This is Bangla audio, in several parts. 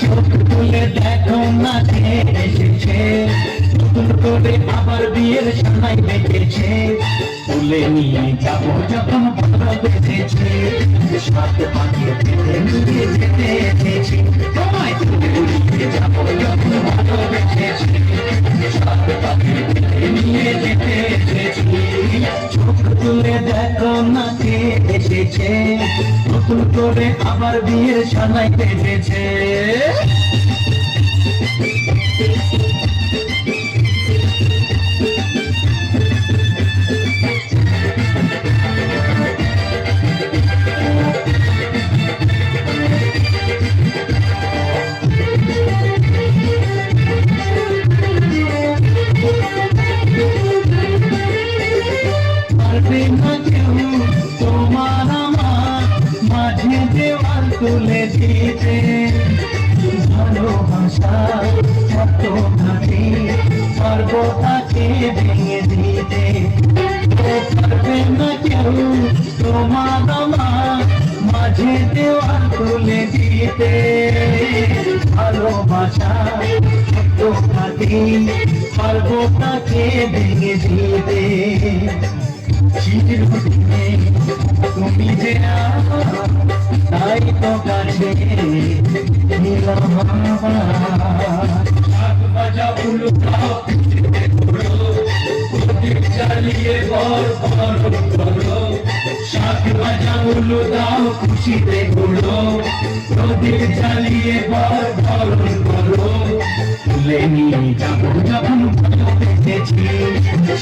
চোখ তুলে দেখো না কে এসেছে, নতুন করে আবার বিয়ের সানাই বেঁধেছে। তুলে নিয়ে যাবো যখন ভালো বেঁধেছে, সাত পাখি বেঁধে নিয়ে যেতে এসেছি। তোমায় তুলে নিয়ে যাবো যখন ভালো বেঁধেছে, সাত পাখি বেঁধে নিয়ে যেতে এসেছি। চোখ তুলে দেখো না কে এসেছে, নতুন করে আবার বিয়ের সানাই বেঁধেছে। তোমার আমার মাঝে দেওয়াল তুলে দিতে, ভালোবাসা এত ঘাটে পারবো তাকে ভেঙে দিতে। পারবে না কেউ তোমার আমার মাঝে দেওয়াল তুলে দিতে, ভালোবাসা এত ঘাটে পারবো তাকে ভেঙে দিতে। তুমি যে তাই তো কাছে চালিয়ে শাক ভাজা উলু দাও খুশিতে গুলো, প্রদীপ জ্বালিয়ে বর বরণ করো। তুলে নিয়ে যাবো যখন ভালো বেঁধেছি,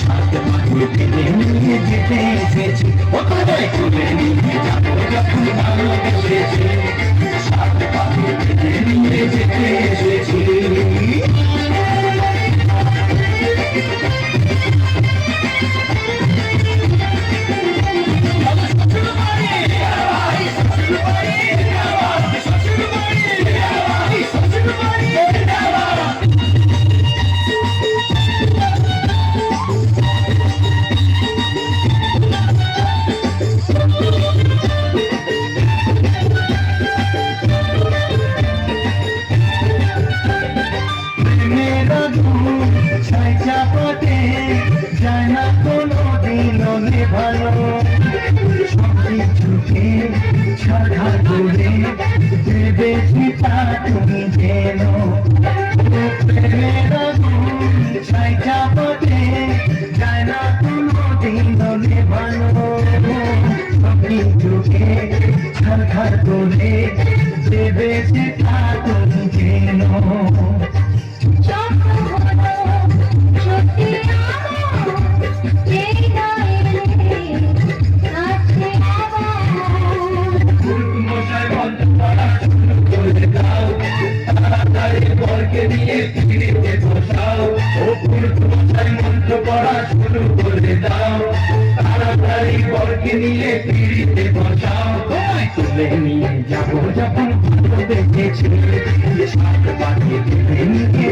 সাত পাখি বেঁধে নিয়ে যেতে এসেছি। কোথায় তুলে নিয়ে যাবো যখন ভালো বেঁধেছি, সাত পাখি বেঁধে নিয়ে যেতে এসেছি। যায় না কোনো দিনও নেভানো, সবকিছুকে ছাড়া করে ভেবেছি তা তুমি যেন। প্রেমের আগুন ছাইটা পথে যায় না কোনো দিনও নেভানো, সবকিছুকে ছাড়া করে ভেবেছি তা তুমি যেন। বরকে নিয়ে পিড়িতে বসাও, ও পুরুষাই মন্ত্র পড়া শুরু করে দাও। তাড়াতাড়ি বরকে নিয়ে পিড়িতে বসাও। তোমায় তুলে নিয়ে যাবো যখন ভালো বেঁধেছে, সাত পাখি বেঁধে নিয়ে